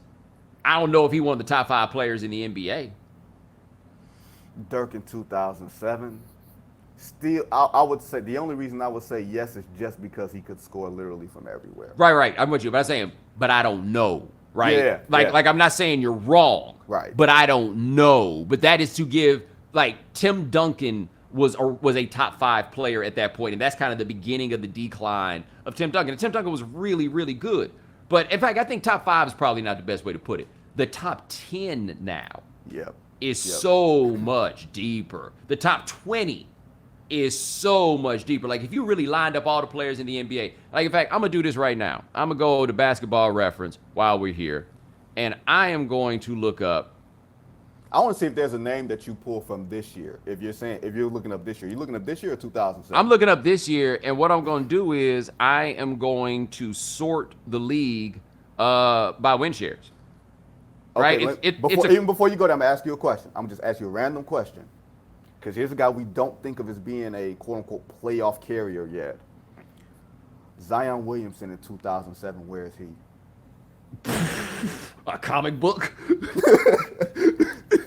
I don't know if he one of the top 5 players in the NBA.
Dirk in 2007. Still, I would say the only reason I would say yes is just because he could score literally from everywhere.
Right. I'm with you, but I'm saying, but I don't know, right?
Yeah.
Like I'm not saying you're wrong,
right?
But I don't know. But that is to give, like, Tim Duncan was a top 5 player at that point, and that's kind of the beginning of the decline of Tim Duncan. And Tim Duncan was really, really good. But in fact, I think top 5 is probably not the best way to put it. The top 10 now is so much deeper. The top 20 is so much deeper. Like, if you really lined up all the players in the NBA, like, in fact, I'm going to do this right now. I'm going to go to Basketball Reference while we're here, and I am going to look up.
I want to see if there's a name that you pull from this year. If you're looking up this year, you looking up this year or 2007?
I'm looking up this year, and what I'm going to do is I am going to sort the league by win shares.
Okay,
right?
Even before you go there, I'm going to ask you a question. I'm going to just ask you a random question. Because here's a guy we don't think of as being a quote-unquote playoff carrier yet. Zion Williamson in 2007, where is he?
A comic book?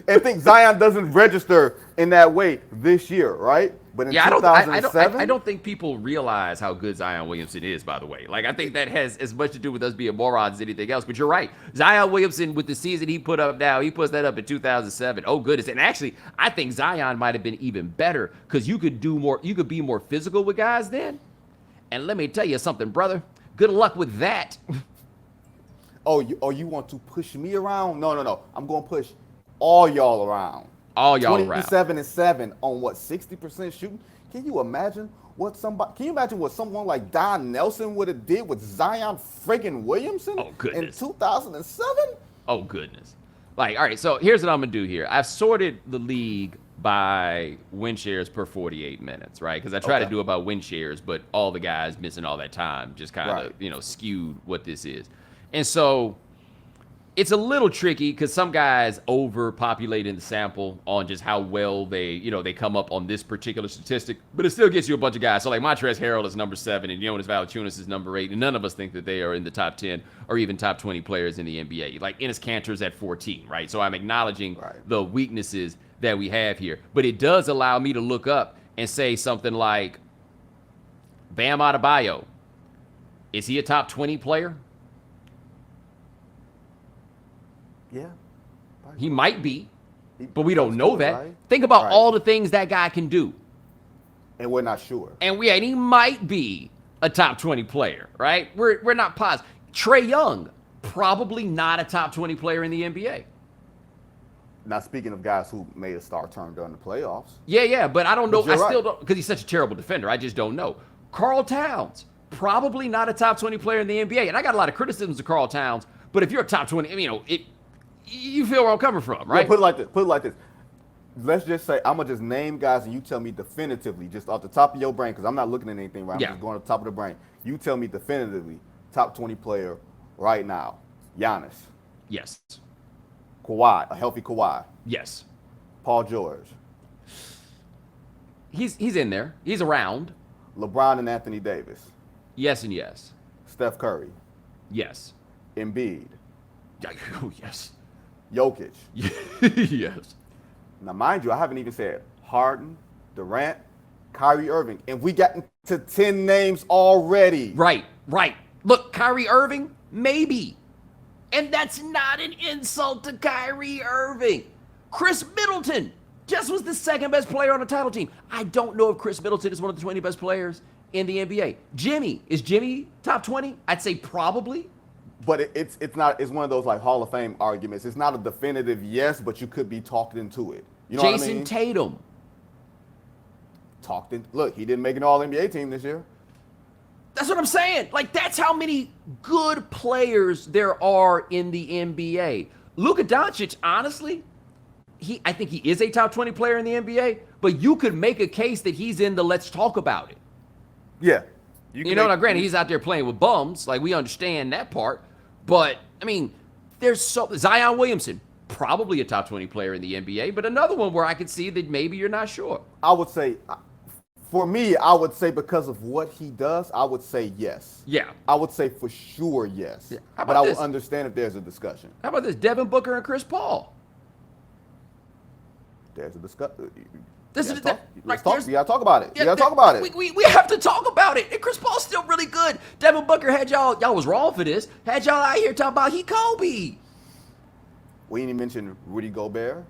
And think Zion doesn't register in that way this year, right? But in 2007?
I don't think people realize how good Zion Williamson is, by the way. Like, I think that has as much to do with us being morons as anything else. But you're right. Zion Williamson, with the season he put up now, he puts that up in 2007. Oh, goodness. And actually, I think Zion might have been even better because you could be more physical with guys then. And let me tell you something, brother. Good luck with that.
Oh, you want to push me around? No. I'm going to push all y'all around.
All y'all around.
27-7 on what, 60% shooting? Can you imagine Can you imagine what someone like Don Nelson would have did with Zion friggin' Williamson in 2007?
Oh, goodness. Like, all right, so here's what I'm going to do here. I've sorted the league by win shares per 48 minutes, right? Because I try to do it by win shares, but all the guys missing all that time just kind of, skewed what this is. And so it's a little tricky because some guys overpopulate in the sample on just how well they come up on this particular statistic, but it still gets you a bunch of guys. So like Montrezl Harrell is number 7 and Jonas Valanciunas is number 8, and none of us think that they are in the top 10 or even top 20 players in the NBA. Like Enes Kanter's at 14, right? So I'm acknowledging the weaknesses that we have here, but it does allow me to look up and say something like Bam Adebayo. Is he a top 20 player?
Yeah.
He might be, but we don't know that. Right? Think about all the things that guy can do.
And we're not sure.
And he might be a top 20 player, right? We're not positive. Trae Young, probably not a top 20 player in the NBA.
Now, speaking of guys who made a star turn during the playoffs.
Yeah, but I don't know. I still don't, because he's such a terrible defender. I just don't know. Karl Towns, probably not a top 20 player in the NBA. And I got a lot of criticisms of Karl Towns, but if you're a top 20, you feel where I'm coming from, right?
Yeah, put it like this. Let's just say I'm going to just name guys and you tell me definitively, just off the top of your brain, because I'm not looking at anything right. I'm just going off the top of the brain. You tell me definitively, top 20 player right now. Giannis.
Yes.
Kawhi, a healthy Kawhi.
Yes.
Paul George.
He's in there. He's around.
LeBron and Anthony Davis.
Yes and yes.
Steph Curry.
Yes.
Embiid.
Oh, yes.
Jokic.
Yes.
Now, mind you, I haven't even said Harden, Durant, Kyrie Irving, and we got to 10 names already.
Right. Look, Kyrie Irving, maybe. And that's not an insult to Kyrie Irving. Chris Middleton just was the second best player on the title team. I don't know if Chris Middleton is one of the 20 best players in the NBA. Is Jimmy top 20? I'd say probably.
But it's not. It's one of those like Hall of Fame arguments. It's not a definitive yes, but you could be talked into it. You know what I mean?
Jason Tatum.
Look, he didn't make an All-NBA team this year.
That's what I'm saying. Like, that's how many good players there are in the NBA. Luka Doncic, honestly, I think he is a top 20 player in the NBA, but you could make a case that he's in the let's talk about it.
Yeah.
Now granted, he's out there playing with bums. Like, we understand that part. But, I mean, Zion Williamson, probably a top 20 player in the NBA, but another one where I could see that maybe you're not sure.
I would say, for me, I would say because of what he does, I would say yes.
Yeah.
I would say for sure yes. Yeah. But I would understand if there's a discussion.
How about this? Devin Booker and Chris Paul.
There's a discussion. We gotta talk about it.
We have to talk about it. And Chris Paul's still really good. Devin Booker had y'all was wrong for this. Had y'all out here talking about he Kobe.
We didn't mention Rudy Gobert.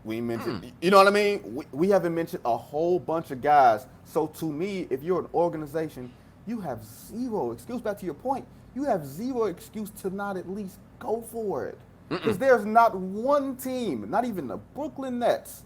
We mentioned, you know what I mean? We haven't mentioned a whole bunch of guys. So to me, if you're an organization, you have zero excuse. Back to your point, you have zero excuse to not at least go for it. Because there's not one team, not even the Brooklyn Nets,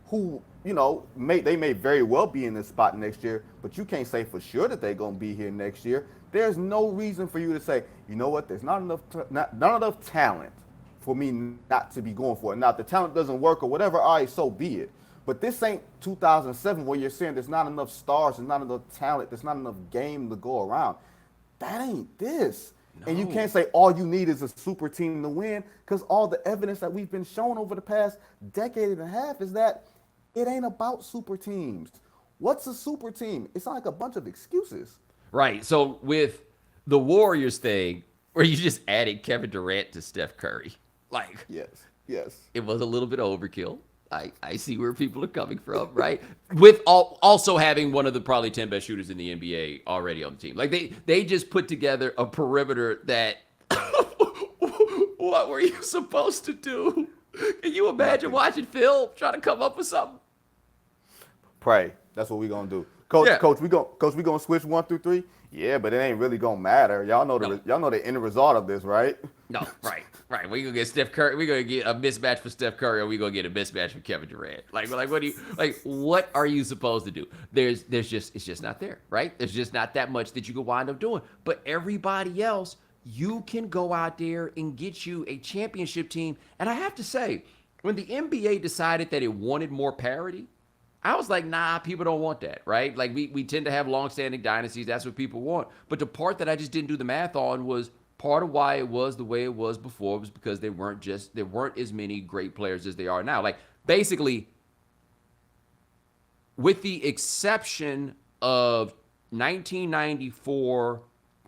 who, they may very well be in this spot next year, but you can't say for sure that they're going to be here next year. There's no reason for you to say, you know what, there's not enough talent for me not to be going for it. Now, if the talent doesn't work or whatever, all right, so be it. But this ain't 2007 where you're saying there's not enough stars, there's not enough talent, there's not enough game to go around. That ain't this. No. And you can't say all you need is a super team to win, because all the evidence that we've been shown over the past decade and a half is that it ain't about super teams. What's a super team? It's not like a bunch of excuses.
Right. So with the Warriors thing, where you just added Kevin Durant to Steph Curry, like,
yes,
it was a little bit overkill. I see where people are coming from, right? With also having one of the probably 10 best shooters in the NBA already on the team. Like, they just put together a perimeter that, what were you supposed to do? Can you imagine watching Phil trying to come up with something?
Pray. That's what we're going to do. Coach, we gonna switch 1 through 3? Yeah, but it ain't really going to matter. Y'all know the end result of this, right?
No, right. Right, we gonna get Steph Curry. We gonna get a mismatch for Steph Curry, or we gonna get a mismatch for Kevin Durant. What are you supposed to do? It's just not there, right? There's just not that much that you can wind up doing. But everybody else, you can go out there and get you a championship team. And I have to say, when the NBA decided that it wanted more parity, I was like, nah, people don't want that, right? Like we tend to have long-standing dynasties. That's what people want. But the part that I just didn't do the math on was part of why it was the way it was before was because there weren't as many great players as they are now. Like basically, with the exception of 1994,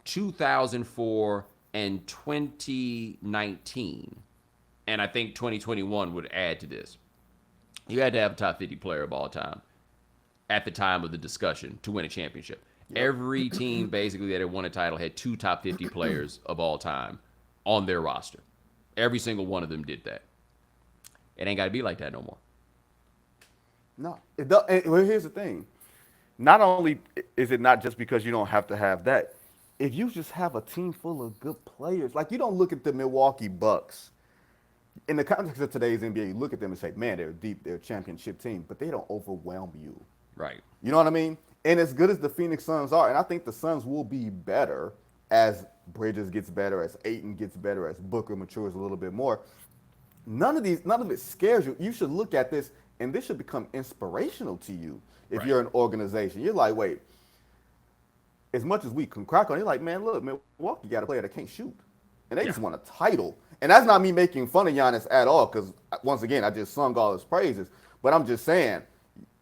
2004, and 2019, and I think 2021 would add to this. You had to have a top 50 player of all time at the time of the discussion to win a championship. Yep. Every team basically that had won a title had 2 top 50 players of all time on their roster. Every single one of them did that. It ain't got to be like that no more.
No. Well, here's the thing. Not only is it not just because you don't have to have that, if you just have a team full of good players, like you don't look at the Milwaukee Bucks. In the context of today's NBA, you look at them and say, man, they're deep, they're a championship team, but they don't overwhelm you.
Right.
You know what I mean? And as good as the Phoenix Suns are, and I think the Suns will be better as Bridges gets better, as Ayton gets better, as Booker matures a little bit more, none of it scares you. You should look at this, and this should become inspirational to you if you're an organization. You're like, wait, as much as we can crack on, you're like, man, look, Milwaukee got a player that can't shoot. And they just won a title. And that's not me making fun of Giannis at all, because, once again, I just sung all his praises. But I'm just saying,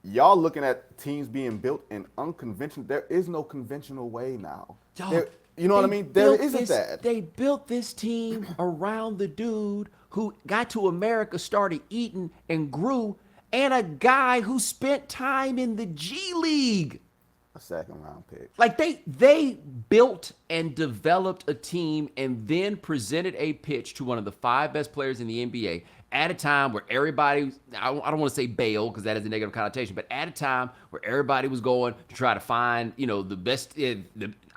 y'all looking at teams being built in unconventional, there is no conventional way now. You know what I mean? There isn't that.
They built this team around the dude who got to America, started eating, and grew, and a guy who spent time in the G League.
A second-round pick.
Like, they built and developed a team and then presented a pitch to one of the 5 best players in the NBA at a time where everybody, I don't want to say bail because that has a negative connotation, but at a time where everybody was going to try to find, the best, I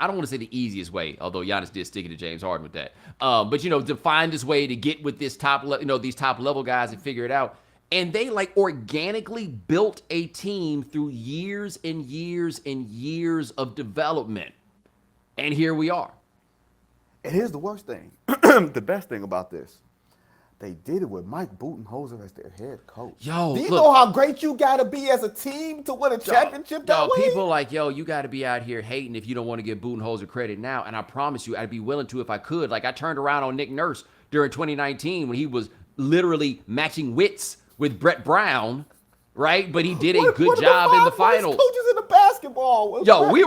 don't want to say the easiest way, although Giannis did stick it to James Harden with that. But, to find this way to get with this these top-level guys and figure it out. And they organically built a team through years and years and years of development. And here we are.
And here's the worst thing. The best thing about this. They did it with Mike Budenholzer as their head coach. Do you know how great you got to be as a team to win a championship that way?
People like, you got to be out here hating if you don't want to give Budenholzer credit now. And I promise you, I'd be willing to if I could. Like, I turned around on Nick Nurse during 2019 when he was literally matching wits with Brett Brown, right? But he did a good job in the final.
Coaches in the basketball.
We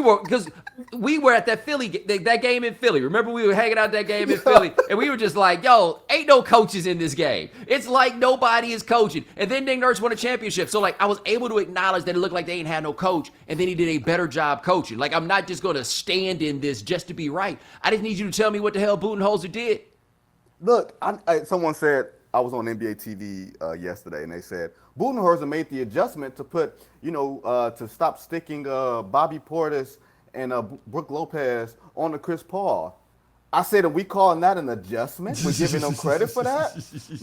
were because we were at that that game in Philly. Remember, we were hanging out that game in Philly, and we were just like, ain't no coaches in this game. It's like nobody is coaching. And then Nick Nurse won a championship, so I was able to acknowledge that it looked like they ain't had no coach, and then he did a better job coaching. Like, I'm not just going to stand in this just to be right. I just need you to tell me what the hell Budenholzer did.
Look, someone said. I was on NBA TV yesterday, and they said Budenholzer made the adjustment to put, to stop sticking Bobby Portis and Brook Lopez on to Chris Paul. I said, are we calling that an adjustment? We're giving them credit for that?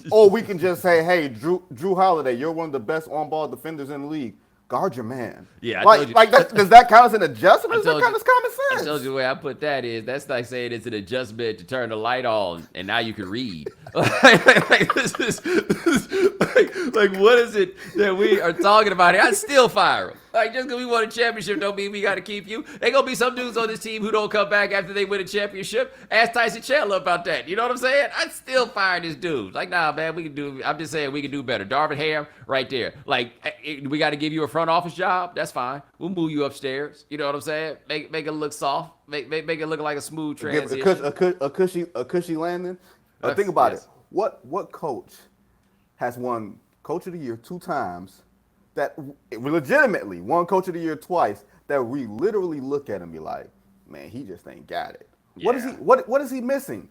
Or we can just say, hey, Drew Holiday, you're one of the best on-ball defenders in the league. Guard your man.
Yeah,
does that count as an adjustment? Is that kind of common sense?
I told you the way I put that is that's like saying it's an adjustment to turn the light on and now you can read. This is what is it that we are talking about here? I'd still fire them. Just because we won a championship don't mean we got to keep you. There gonna be some dudes on this team who don't come back after they win a championship. Ask Tyson Chandler about that. You know what I'm saying? I'd still fire this dude. Nah, man, I'm just saying we can do better. Darvin Ham, right there. We got to give you a front office job. That's fine. We'll move you upstairs. You know what I'm saying? Make it look soft. Make it look like a smooth transition.
A cushy landing. Think about it. What coach has won Coach of the Year 2 times? That legitimately won Coach of the Year twice. That we literally look at him and be like, man, he just ain't got it. Yeah. What is he missing?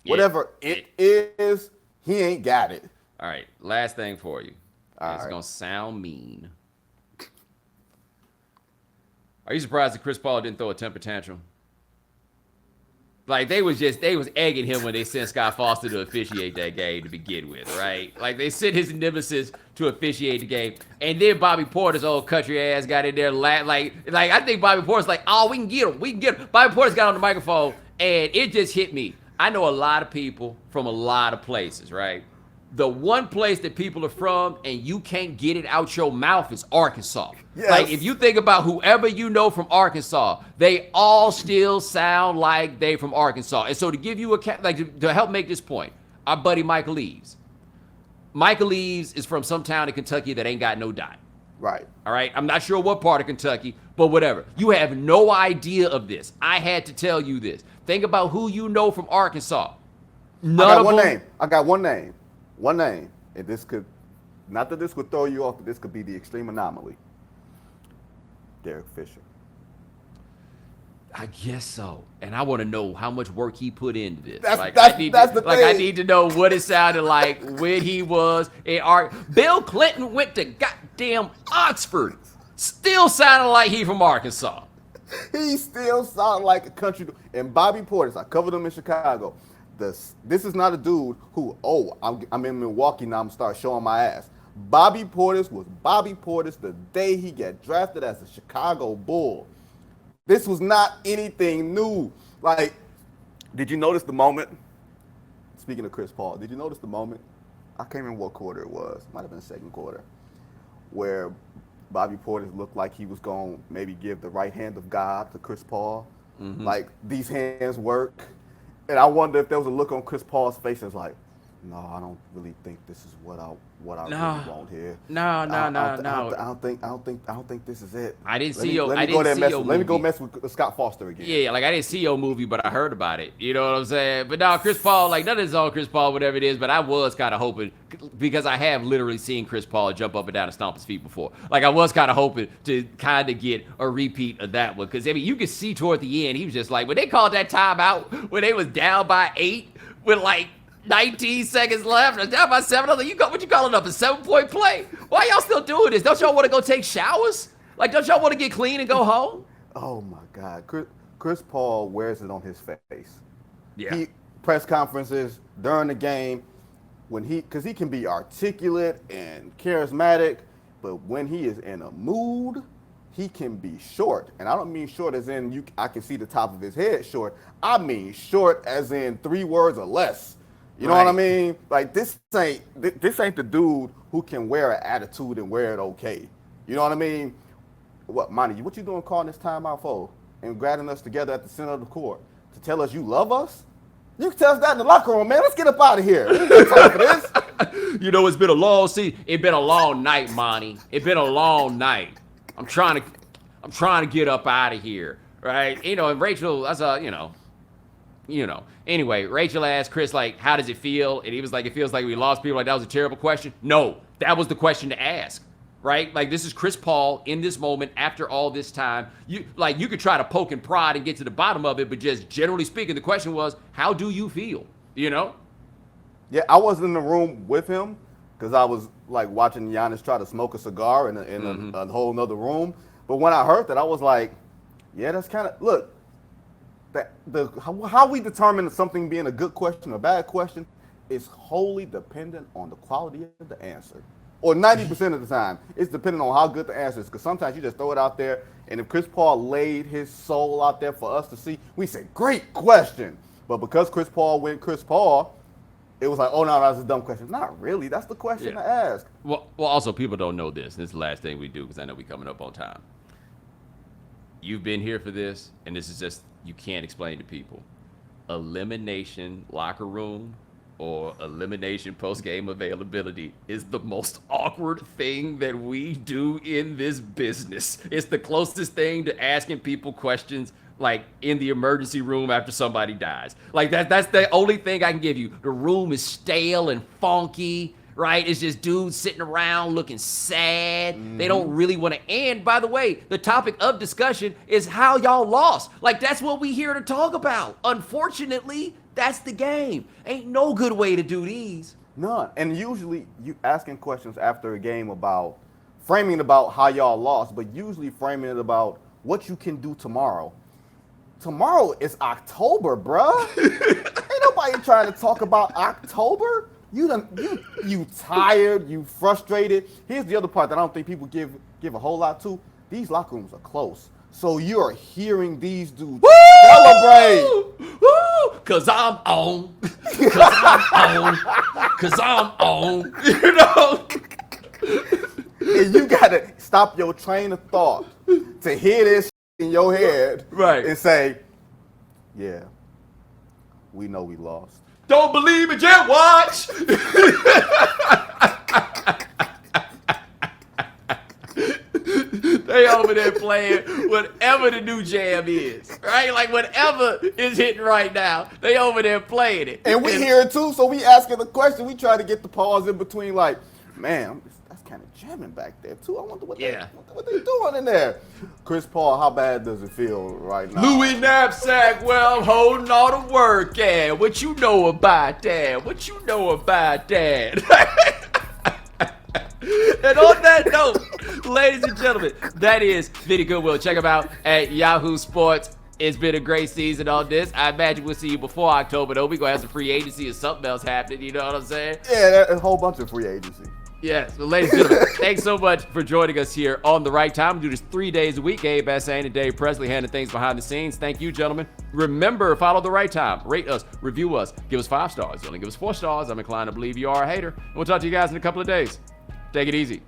Whatever it is, he ain't got it.
All right, last thing for you. It's gonna sound mean. Are you surprised that Chris Paul didn't throw a temper tantrum? Like they was egging him when they sent Scott Foster to officiate that game to begin with, right? Like they sent his nemesis to officiate the game, and then Bobby Porter's old country ass got in there, like I think Bobby Porter's like, oh, we can get him. Bobby Porter's got on the microphone, and it just hit me. I know a lot of people from a lot of places, right? The one place that people are from and you can't get it out your mouth is Arkansas. Yes. Like, if you think about whoever you know from Arkansas, they all still sound like they from Arkansas. And so to give you to help make this point, our buddy Michael Eaves. Michael Eaves is from some town in Kentucky that ain't got no dot.
Right.
All right? I'm not sure what part of Kentucky, but whatever. You have no idea of this. I had to tell you this. Think about who you know from Arkansas.
I got one name. One name, and this could, not that this would throw you off, but this could be the extreme anomaly. Derek Fisher.
I guess so. And I want to know how much work he put into this.
That's the thing.
I need to know what it sounded like when he was in Bill Clinton went to goddamn Oxford. Still sounded like he from Arkansas.
He still sounded like a country. And Bobby Portis, I covered him in Chicago. This is not a dude who, I'm in Milwaukee now, I'm going to start showing my ass. Bobby Portis was Bobby Portis the day he got drafted as a Chicago Bull. This was not anything new. Like, did you notice the moment? Speaking of Chris Paul, did you notice the moment? I can't remember what quarter it was. Might have been second quarter. Where Bobby Portis looked like he was going to maybe give the right hand of God to Chris Paul. Mm-hmm. Like, these hands work. And I wonder if there was a look on Chris Paul's face that's like, no, I don't really think this is what I really want here.
No.
I don't think this is it.
I didn't see your movie.
Let me go mess with Scott Foster again.
Yeah, like I didn't see your movie, but I heard about it. You know what I'm saying? But now Chris Paul, like none of this is on Chris Paul, whatever it is. But I was kind of hoping, because I have literally seen Chris Paul jump up and down and stomp his feet before. Like I was kind of hoping to kind of get a repeat of that one, because I mean you could see toward the end he was just like when they called that timeout when they was down by 8 with like 19 seconds left. I'm down by 7. What you calling up a 7-point play? Why y'all still doing this? Don't y'all want to go take showers? Like, don't y'all want to get clean and go home?
Oh my God, Chris Paul wears it on his face.
Yeah.
Press conferences during the game because he can be articulate and charismatic, but when he is in a mood, he can be short. And I don't mean short as in I can see the top of his head short. I mean short as in 3 words or less. You know what I mean? Like this ain't the dude who can wear an attitude and wear it okay. You know what I mean? What, Monty, what you doing calling this timeout for and gathering us together at the center of the court to tell us you love us? You can tell us that in the locker room, man. Let's get up out of here. We ain't got time for this.
You know, it's been a long season. It's been a long night, Monty. It's been a long night. I'm trying to get up out of here, right? You know, and Rachel, that's Anyway, Rachel asked Chris, like, how does it feel? And he was like, it feels like we lost people. Like, that was a terrible question. No, that was the question to ask, right? Like, this is Chris Paul in this moment after all this time. You could try to poke and prod and get to the bottom of it, but just generally speaking, the question was, how do you feel? You know?
Yeah, I wasn't in the room with him because I was, like, watching Giannis try to smoke a cigar in a whole nother room. But when I heard that, I was like, yeah, that's kind of, look, how we determine something being a good question or a bad question is wholly dependent on the quality of the answer. Or 90% of the time, it's dependent on how good the answer is. Because sometimes you just throw it out there, and if Chris Paul laid his soul out there for us to see, we say, great question. But because Chris Paul went Chris Paul, it was like, oh, no, that's a dumb question. Not really. That's the question to ask.
Well, also, people don't know this. This is the last thing we do because I know we're coming up on time. You've been here for this, and this is just, you can't explain to people. Elimination locker room or elimination post-game availability is the most awkward thing that we do in this business. It's the closest thing to asking people questions like in the emergency room after somebody dies. Like that's the only thing I can give you. The room is stale and funky. Right? It's just dudes sitting around looking sad. Mm-hmm. They don't really want to end. By the way, the topic of discussion is how y'all lost. Like, that's what we here to talk about. Unfortunately, that's the game. Ain't no good way to do these.
None. And usually you asking questions after a game about, framing about how y'all lost, but usually framing it about what you can do tomorrow. tomorrow is October, bruh. Ain't nobody trying to talk about October. You tired, you frustrated. Here's the other part that I don't think people give a whole lot to. These locker rooms are close. So you're hearing these dudes celebrate.
Woo! Cause I'm on. Cause I'm on. You know?
And you gotta stop your train of thought to hear this in your head,
right,
and say, yeah, we know we lost.
Don't believe it yet, watch. They over there playing whatever the new jam is, right? Like whatever is hitting right now, they over there playing it.
And we hear it too, so we asking the question. We try to get the pause in between, like, man, that's kind of jamming back there too. I wonder what they doing in there. Chris Paul, how bad does it feel right now?
Louis Knapsack, well, I'm holding all the work, yeah. What you know about that? What you know about that? And on that note, ladies and gentlemen, that is Vinnie Goodwill. Check him out at Yahoo Sports. It's been a great season on this. I imagine we'll see you before October, though. We're going to have some free agency or something else happening. You know what I'm saying?
Yeah, a whole bunch of free agency.
Yes. Well, ladies and gentlemen, thanks so much for joining us here on The Right Time. We do this 3 days a week. Abe Bassane and Dave Presley handling things behind the scenes. Thank you, gentlemen. Remember, follow The Right Time. Rate us, review us, give us 5 stars. You only give us 4 stars, I'm inclined to believe you are a hater. And we'll talk to you guys in a couple of days. Take it easy.